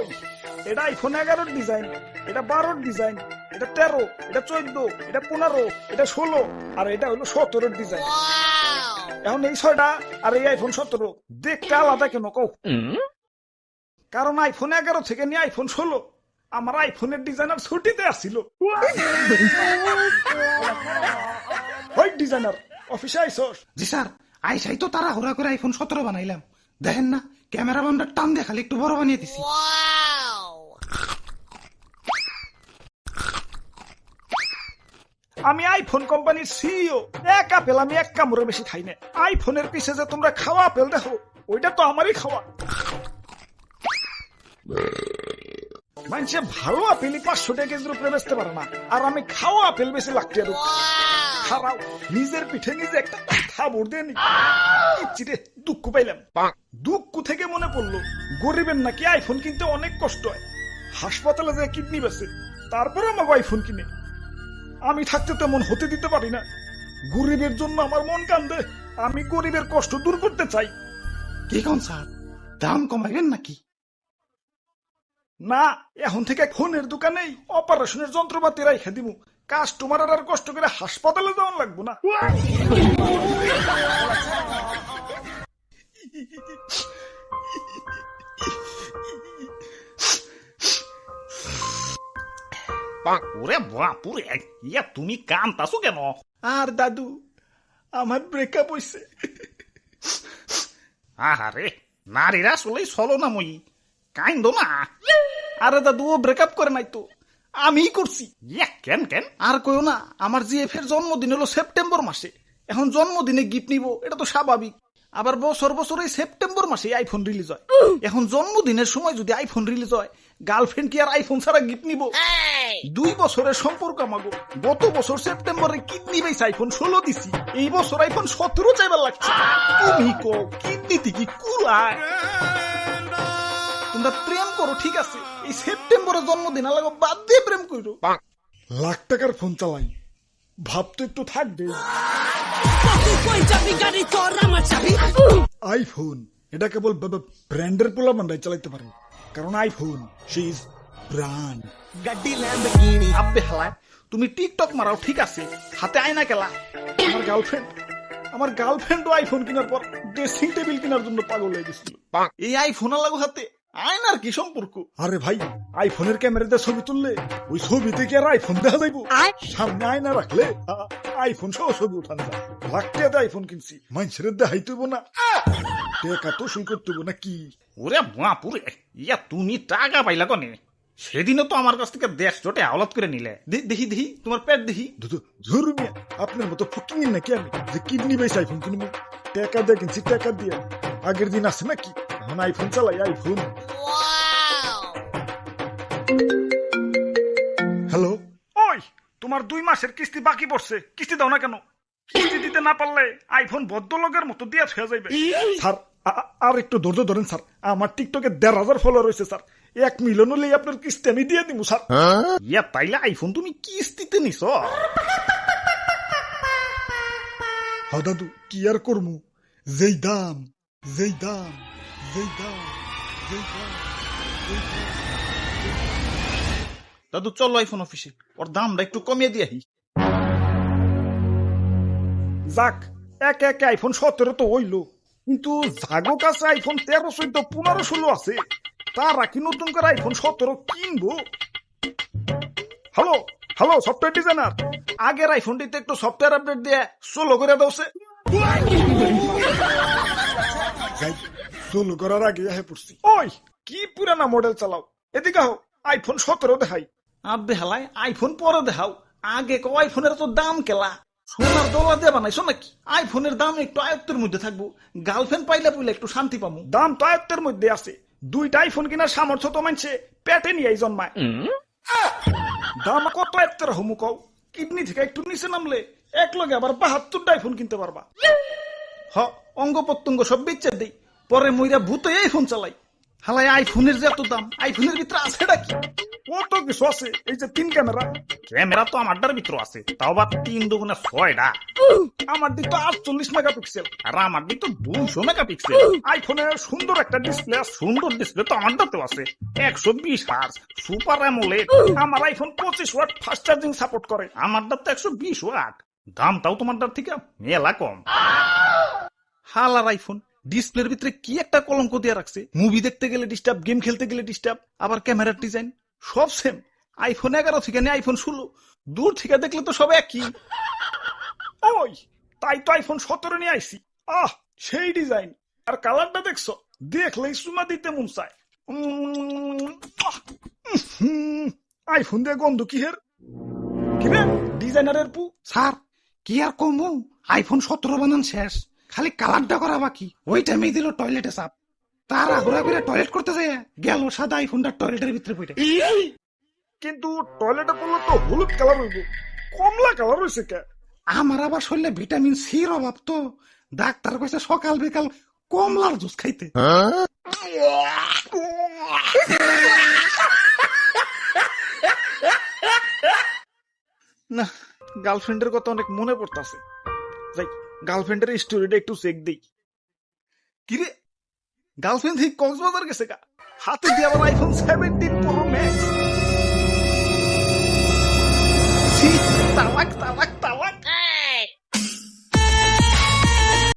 ওই এটা iPhone 11 design, এটা 12 ডিজাইন, এটা 13, এটা 14, এটা 15, এটা 16 আর এটা হলো 17 ডিজাইন। এখন এই 6টা আর এই আইফোন 17 দেখতে আলাদা কেন কও? কারণ আইফোন 11 থেকে নিয়ে আইফোন 16 আমার আইফোনের ডিজাইনার ছুটিতে আসছিল। ওই ডিজাইনার অফিসে আইসস? জি স্যার, আইসাই তো তারা হুড়া করে আইফোন 17 বানাইলাম। দেখেন না ক্যামেরা বামটা টান দিয়ে খালি একটু বড় বানিয়ে দিছি। আমি আইফোন কোম্পানির সিইও, এক আপেল আমি এক কামড়ে বেশি খাই না। আইফোনের পিছে যে তোমরা খাওয়া আপেল দেখো ওইটা তো আমারই খাওয়া। মানুষে ভালো আপেলই 500 টাকার উপরে বেচতে পারে না, আর আমি খাওয়া আপেল বেশি লাগতে আর খারাপ। নিজের পিঠে নিজে একটা থাবড় দিয়ে নি চিরে দুঃখ পাইলাম। দুঃখ থেকে মনে পড়লো গরিবের নাকি আইফোন কিনতে অনেক কষ্ট হয়। হাসপাতালে যে কিডনি বেছে তারপরে আমাকে আইফোন কিনে। আমি থাকতে তেমন হতে দিতে পারি না। গরিবের জন্য আমার মন কান্দে। আমি গরিবের কষ্ট দূর করতে চাই। কি কোন স্যার, দাম কমাইবেন নাকি? না, এখন থেকে ফোনের দোকানেই অপারেশনের যন্ত্রপাতি রাইখা দিমু। কাস্টমার আর কষ্ট করে হাসপাতালে যাওয়ান লাগবো না। ওরে বাপুরে, ইয়া তুমি কান্তাছো কেন? আর দাদু, আমার ব্রেকআপ হইছে। আহারে, নারীরা আসলেই চলো না মই, কাইন্দ না। আরে দাদু, ও ব্রেকআপ করে নাই তো, আমিই করছি। ইয়া কেন কেন? আর কইও না, আমার জিএফ এর জন্মদিন হলো সেপ্টেম্বর মাসে। এখন জন্মদিনে গিফট নিব, এটা তো স্বাভাবিক। আবার বছর বছর এই সেপ্টেম্বর মাসে আইফোন রিলিজ হয়। এখন জন্মদিনের সময় যদি আইফোন রিলিজ হয়, গার্লফ্রেন্ড কি আর আইফোন ছাড়া গিফট নিব? 2 বছরের সম্পর্ক আমাগো। গত বছর সেপ্টেম্বরে কিডনি বেস আইফোন 16 দিছি, এই বছর আইফোন 17 চাইবার লাগছে। তুমি কো কিডনিতে কি কুলায়? তোমরা প্রেম করো ঠিক আছে, এই সেপ্টেম্বরের জন্মদিন লাগো বাদ দিয়ে প্রেম করো। লাখ টাকার ফোন চালাই, ভাব তো একটু থাকবে। আইফোন এটা কেবল ব্র্যান্ডের পোলা বান্ধাই চালাইতে পারে, কারণ আইফোন সে ইজ ব্র্যান্ড। আব্বে হালায়, তুমি টিকটক মারাও ঠিক আছে, হাতে আয়না কেলা। আমার গার্লফ্রেন্ডও আইফোন কেনার পর ড্রেসিং টেবিল কেনার জন্য পাগল হয়ে গেছিল। এই আইফোন লাগো হাতে, আয়নার কি সম্পর্ক? আরে ভাই, আইফোনের ক্যামেরাতে ছবি তুললে ওই ছবিতে কি আর আইফোন দেখা যাইব? সামনে আয়না রাখলে আইফোন সহ ছবি উঠানো যায়। লাখ টাকা আইফোন কিনছি, মানুষের দেখাইতে হইব না, টাকা তো সই করতে হইব না কি? ওরে বাপুরে, ইয়া তুমি টাকা পাইলা কনে? সেদিনও তো আমার কাছ থেকে 150 আওলাদ করে নিলে। দেখি দেখি তোমার পেট দেখি। ঝুরুমিয়া, আপনার মতো ফকিং নাকি আমি যে কিডনি বেস আইফোন কিনবো? টাকা দিয়ে কিনছি, টাকা দিয়ে। আগের দিন আছে নাকি? এখন আইফোন চালাই, আইফোন। হ্যালো, ওই তোমার 2 মাসের কিস্তি বাকি পড়ছে, কিস্তি দাও না কেন? কিস্তি দিতে না পারলে আইফোন ভদ্রলোকের মতো দিয়া ছুঁয়া যাইবে। স্যার আর একটু ধৈর্য ধরেন স্যার, আমার টিকটকে 1,500 ফলোয়ার রয়েছে স্যার। 1 মিলিয়ন হলেই আপনার কিস্তি আমি দিয়ে দিব স্যার। ইয়া তাইলে আইফোন তুমি কিস্তিতে নিছ? হ্যাঁ দাদু, কি আর করবো, যেই দাম যেই দাম যেই দাম যেই দাম। দাদু চলো আইফোন অফিসে, ওর দামটা একটু কমিয়ে দিয়ে। যাক, একে একে আইফোন 17 তো হইলো, কিন্তু জাগো কাছে আইফোন 13, 14, 15, 16 আছে। তারা কি নতুন করে আইফোন 17 কিনবো? হ্যালো হ্যালো, সফটওয়্যার ডিজাইনার, আগের আইফোনটিতে একটু সফটওয়্যার আপডেট দিয়ে 16 করে দাওছে। 16 করার আগে পড়ছি। ওই কি পুরানা মডেল চালাও, এদিকে হো, আইফোন 17 দেখাই। আব্বে হালাই, আইফোন পরে দেখাও, আগে কো আইফোনের তো দাম কেলা। সোনার দলা দিয়ে বানাইছো নাকি? আইফোনের দাম একটু আয়ত্তের মধ্যে থাকবো, গার্লফ্রেন্ড পাইলে পুইলে একটু শান্তি পাবো। দাম তো আয়ত্তের মধ্যে আছে, 2টা আইফোন কেনার সামর্থ্য তো মানছে পেটে নিয়ে জন্মায়। দাম কত আয়ত্তের হমু কও? কিডনি থেকে একটু নিচে নামলে এক লগে আবার 72টা আইফোন কিনতে পারবা। হ, অঙ্গ প্রত্যঙ্গ সব বেচে দেই, পরে মইরা ভূত আইফোন চালাই। হালাই আইফোনের যে এত দাম, আইফোনের ভিতরে আছেটা কি? কত কিছু আছে, এই যে 3 ক্যামেরা, ক্যামেরা তো আমারটার ভিতর আছে, তাও বা 3 দুগুণে 6টা। আমার দিক তো 48 মেগাপিক্সেল, আর আমার দিক তো 200 মেগাপিক্সেল। আইফোনে সুন্দর একটা ডিসপ্লে আছে। সুন্দর ডিসপ্লে তো আমারটাতেও আছে, 120 হার্জ সুপার অ্যামোলেড। আমার iPhone 25 watt fast charging support করে। আমারটা তো 120 ওয়াট। দামটাও তোমারটার থেকে মেলা কম। হালার আইফোন ডিসপ্লের ভিতরে কি একটা কলঙ্ক দিয়ে রাখছে। মুভি দেখতে গেলে ডিস্টার্ব, গেম খেলতে গেলে ডিস্টার্ব, আবার ক্যামেরার ডিজাইন সব সেম। আইফোন 11 থেকে নিয়ে আইফোন 16, দূর থেকে দেখলে তো সব একই। ওই তাই তো আইফোন 17 নিয়ে আইছি। আহ, সেই ডিজাইন আর কালারটা দেখছো, দেখলেই সুমা দিতে মন চায়। আইফোন দিয়ে গন্ধ কি হের, কিরে ডিজাইনারের পু। স্যার কি আর কমু, আইফোন 17 বানান শেষ, খালি কালারটা করা বাকি। ওই টাইমে দিল টয়লেটে চাপ, তারা ঘোরা করে টয়লেট করতে যায়, গেল সাদা আইফোনটা টয়লেটের ভিতরে পড়ে। কিন্তু টয়লেটে পড়লে তো হলুদ কালার হইব, কমলা কালার হয়েছে কে? আমার আবার শরীরে ভিটামিন সির অভাব তো, ডাক্তার কইছে সকাল বিকাল কমলার জুস খাইতে। না, গার্লফ্রেন্ডের কথা অনেক মনে পড়তাছে। যাই গার্লফ্রেন্ডের স্টোরিটা একটু চেক দেই। কিরে গার্লফ্রেন্ড ঠিক কক্সবাজার গেছে গা, হাতে দিয়ে আবার আইফোন 17 প্রো ম্যাক্স।